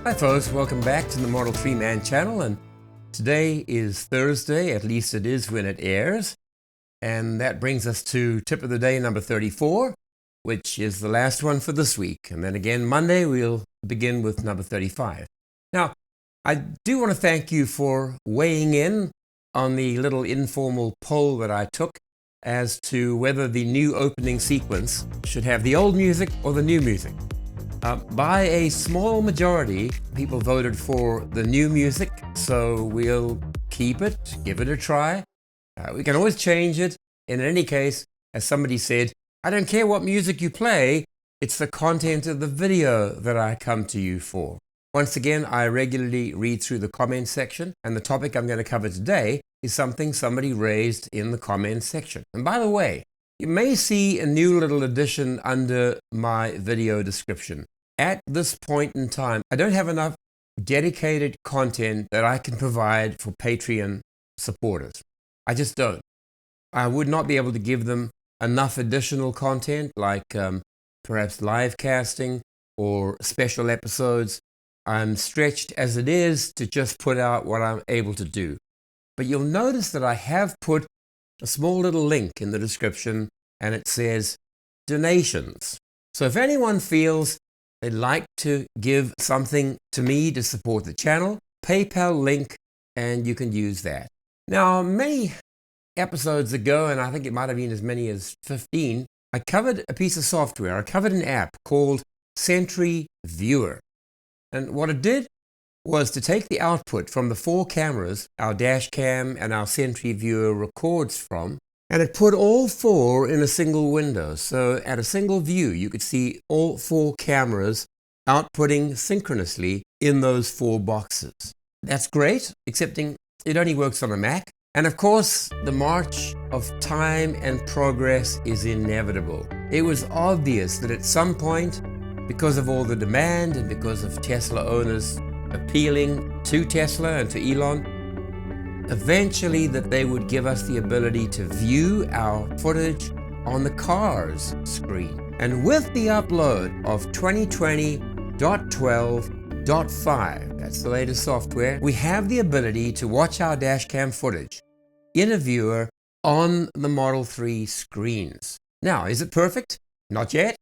Hi folks, welcome back to the Model 3 Man channel, and today is Thursday, at least it is when it airs, and that brings us to tip of the day number 34, which is the last one for this week, and then again Monday we'll begin with number 35. Now, I do want to thank you for weighing in on the little informal poll that I took as to whether the new opening sequence should have the old music or the new music. By a small majority, people voted for the new music, so we'll keep it, give it a try. We can always change it. And in any case, as somebody said, I don't care what music you play, it's the content of the video that I come to you for. Once again, I regularly read through the comments section, and the topic I'm going to cover today is something somebody raised in the comments section. And by the way, you may see a new little addition under my video description. At this point in time, I don't have enough dedicated content that I can provide for Patreon supporters. I just don't. I would not be able to give them enough additional content like perhaps live casting or special episodes. I'm stretched as it is to just put out what I'm able to do. But you'll notice that I have put a small little link in the description, and it says donations. So if anyone feels they'd like to give something to me to support the channel, PayPal link, and you can use that. Now, many episodes ago, and I think it might have been as many as 15, I covered a piece of software. I covered an app called Sentry Viewer. And what it did was to take the output from the 4 cameras our Dashcam and our Sentry Viewer records from, and it put all 4 in a single window. So at a single view, you could see all 4 cameras outputting synchronously in those 4 boxes. That's great, excepting it only works on a Mac. And of course, the march of time and progress is inevitable. It was obvious that at some point, because of all the demand and because of Tesla owners appealing to Tesla and to Elon, eventually that they would give us the ability to view our footage on the car's screen. And with the upload of 2020.12.5, that's the latest software, we have the ability to watch our dashcam footage in a viewer on the Model 3 screens. Now, is it perfect? Not yet.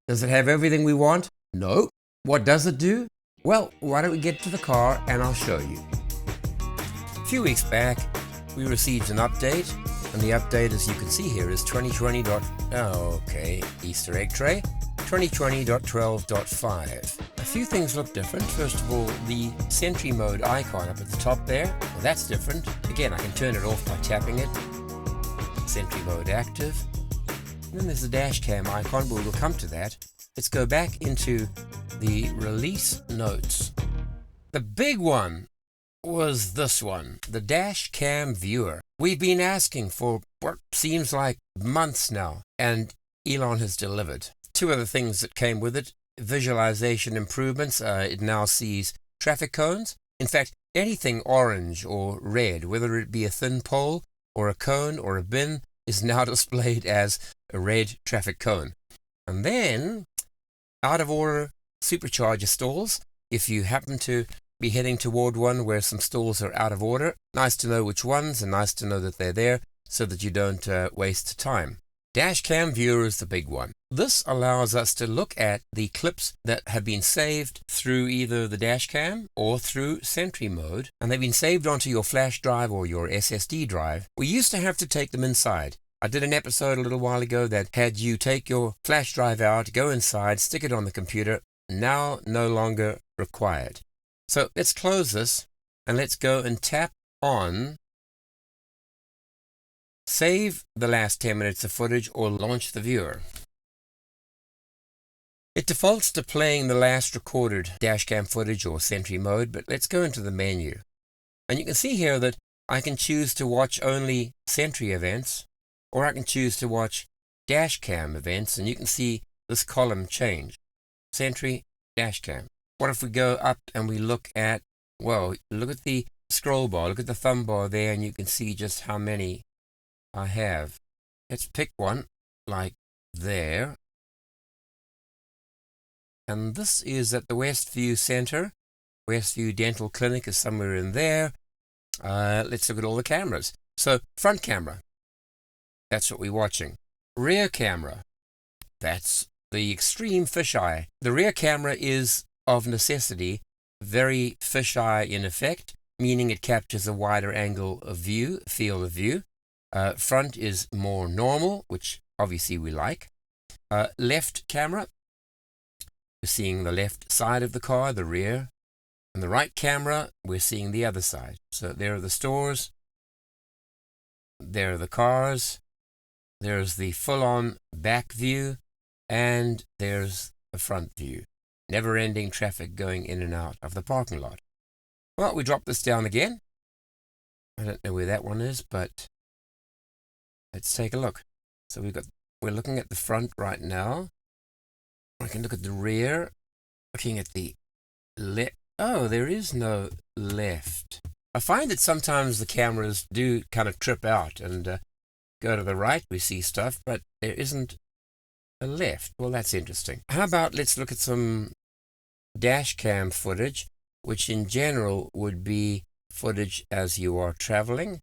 Does it have everything we want? No. What does it do? Well, why don't we get to the car and I'll show you. A few weeks back, we received an update, and the update, as you can see here, is 2020. Easter egg tray, 2020.12.5. A few things look different. First of all, the Sentry mode icon up at the top there, well, that's different. Again, I can turn it off by tapping it. Sentry mode active. And then there's the Dashcam icon, but we'll come to that. Let's go back into the release notes. The big one was this one, the Dashcam Viewer. We've been asking for what seems like months now, and Elon has delivered. 2 other things that came with it: visualization improvements. It now sees traffic cones. In fact, anything orange or red, whether it be a thin pole or a cone or a bin, is now displayed as a red traffic cone. And then, out of order supercharger stalls. If you happen to be heading toward one where some stalls are out of order, nice to know which ones, and nice to know that they're there so that you don't waste time. Dashcam Viewer is the big one. This allows us to look at the clips that have been saved through either the Dashcam or through Sentry mode, and they've been saved onto your flash drive or your SSD drive. We used to have to take them inside. I did an episode a little while ago that had you take your flash drive out, go inside, stick it on the computer. Now no longer required. So let's close this and let's go and tap on save the last 10 minutes of footage or launch the viewer. It defaults to playing the last recorded dashcam footage or Sentry mode, but let's go into the menu. And you can see here that I can choose to watch only Sentry events, or I can choose to watch dashcam events, and you can see this column change. Sentry, dashcam. What if we go up and we look at, well, look at the scroll bar, look at the thumb bar there, and you can see just how many I have. Let's pick one, like there. And this is at the Westview Center Westview Dental Clinic is somewhere in there. Let's look at all the cameras. So front camera, that's what we're watching. Rear camera, that's the extreme fisheye. The rear camera is of necessity very fisheye in effect, meaning it captures a wider angle of view, field of view. Front is more normal, which obviously we like. Left camera, we're seeing the left side of the car, the rear. And the right camera, we're seeing the other side. So there are the stores, there are the cars, there's the full-on back view, and there's the front view. Never-ending traffic going in and out of the parking lot. Well, we drop this down again. I don't know where that one is, but let's take a look. So we're looking at the front right now. I can look at the rear, looking at the left. Oh, there is no left. I find that sometimes the cameras do kind of trip out and go to the right, we see stuff, but there isn't a left. Well, that's interesting. How about let's look at some dash cam footage, which in general would be footage as you are traveling.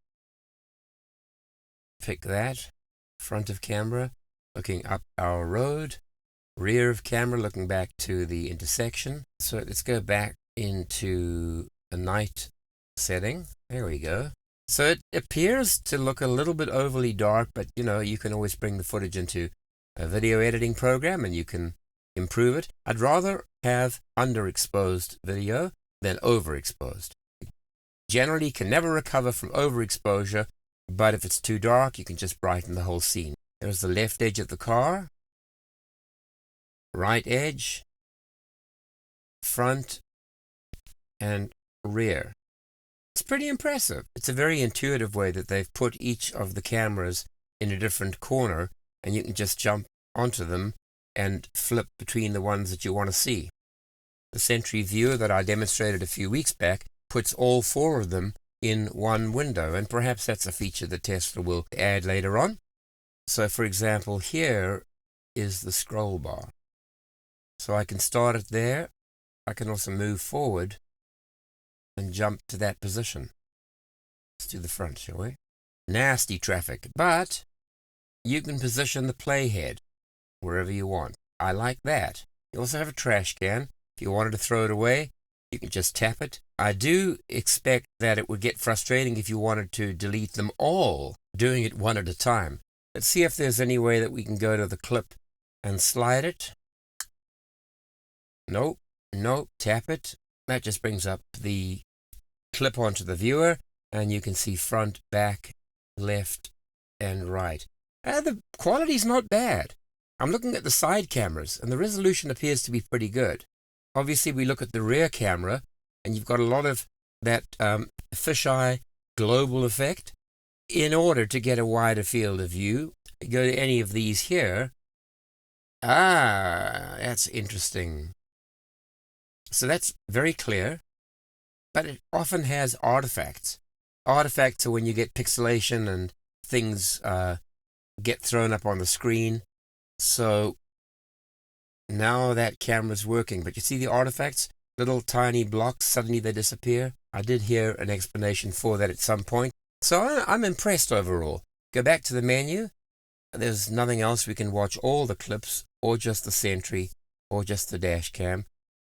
Pick that. Front of camera, looking up our road. Rear of camera, looking back to the intersection. So let's go back into a night setting. There we go. So it appears to look a little bit overly dark, but you can always bring the footage into a video editing program and you can improve it. I'd rather have underexposed video than overexposed. Generally can never recover from overexposure, but if it's too dark, you can just brighten the whole scene. There's the left edge of the car, right edge, front, and rear. It's pretty impressive. It's a very intuitive way that they've put each of the cameras in a different corner, and you can just jump onto them and flip between the ones that you want to see. The Sentry Viewer that I demonstrated a few weeks back puts all four of them in one window, and perhaps that's a feature that Tesla will add later on. So for example, here is the scroll bar. So I can start it there. I can also move forward and jump to that position. Let's do the front, shall we? Nasty traffic, but you can position the playhead wherever you want. I like that. You also have a trash can. If you wanted to throw it away, you can just tap it. I do expect that it would get frustrating if you wanted to delete them all, doing it one at a time. Let's see if there's any way that we can go to the clip and slide it. Nope, nope, tap it. That just brings up the clip onto the viewer, and you can see front, back, left, and right. The quality's not bad. I'm looking at the side cameras, and the resolution appears to be pretty good. Obviously, we look at the rear camera, and you've got a lot of that fisheye global effect. In order to get a wider field of view, go to any of these here. Ah, that's interesting. So that's very clear, but it often has artifacts. Artifacts are when you get pixelation and things get thrown up on the screen. So now that camera's working, but you see the artifacts? Little tiny blocks, suddenly they disappear. I did hear an explanation for that at some point. So I'm impressed overall. Go back to the menu. There's nothing else. We can watch all the clips, or just the Sentry, or just the dash cam.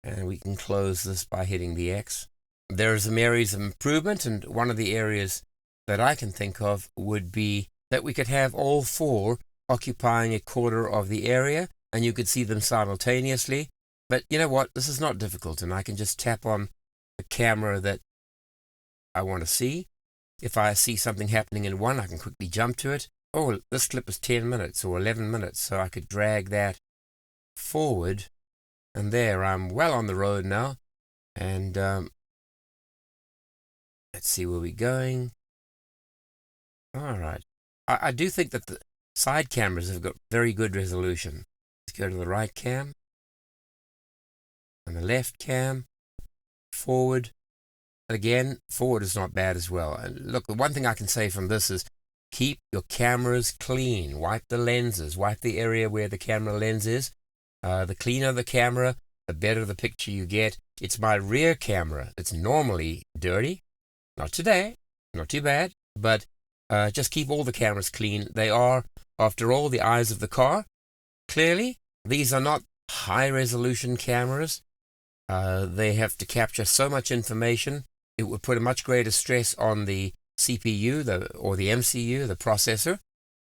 And we can close this by hitting the X. There are some areas of improvement, and one of the areas that I can think of would be that we could have all four occupying a quarter of the area, and you could see them simultaneously. But you know what? This is not difficult, and I can just tap on the camera that I want to see. If I see something happening in one, I can quickly jump to it. Oh, this clip is 10 minutes or 11 minutes, so I could drag that forward. And there, I'm well on the road now. And let's see where we're going. All right. I do think that the side cameras have got very good resolution. Let's go to the right cam. And the left cam. Forward. Again, forward is not bad as well. And look, the one thing I can say from this is keep your cameras clean. Wipe the lenses. Wipe the area where the camera lens is. The cleaner the camera, the better the picture you get. It's my rear camera that's normally dirty. Not today, not too bad, but just keep all the cameras clean. They are, after all, the eyes of the car. Clearly, these are not high-resolution cameras. They have to capture so much information. It would put a much greater stress on the CPU or the MCU, the processor,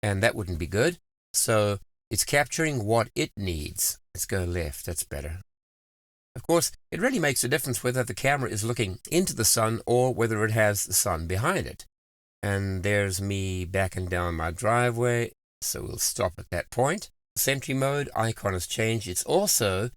and that wouldn't be good. So it's capturing what it needs. Let's go left. That's better. Of course, it really makes a difference whether the camera is looking into the sun or whether it has the sun behind it. And there's me backing down my driveway, so we'll stop at that point. The Sentry mode icon has changed. It's also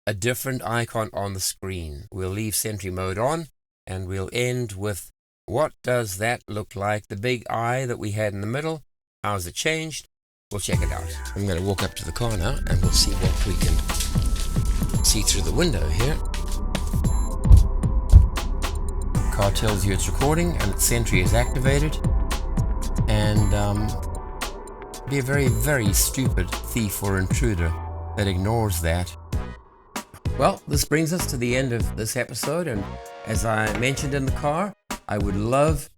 a different icon on the screen. We'll leave Sentry mode on, and we'll end with what does that look like? The big eye that we had in the middle. How's it changed? We'll check it out. I'm going to walk up to the car now, and we'll see what we can see through the window here. Car tells you it's recording and that Sentry is activated, and be a very, very stupid thief or intruder that ignores that. Well, this brings us to the end of this episode, and as I mentioned in the car, I would love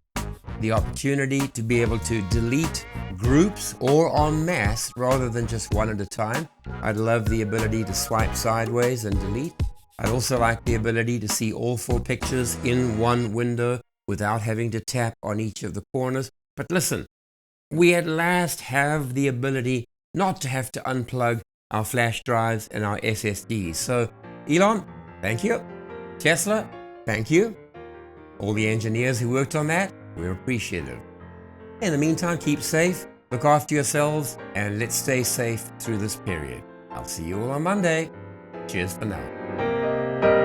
the opportunity to be able to delete groups or en masse rather than just one at a time. I'd love the ability to swipe sideways and delete. I'd also like the ability to see all 4 pictures in one window without having to tap on each of the corners. But listen, we at last have the ability not to have to unplug our flash drives and our SSDs. So Elon, thank you. Tesla, thank you. All the engineers who worked on that, we're appreciative. In the meantime, keep safe, look after yourselves, and let's stay safe through this period. I'll see you all on Monday. Cheers for now.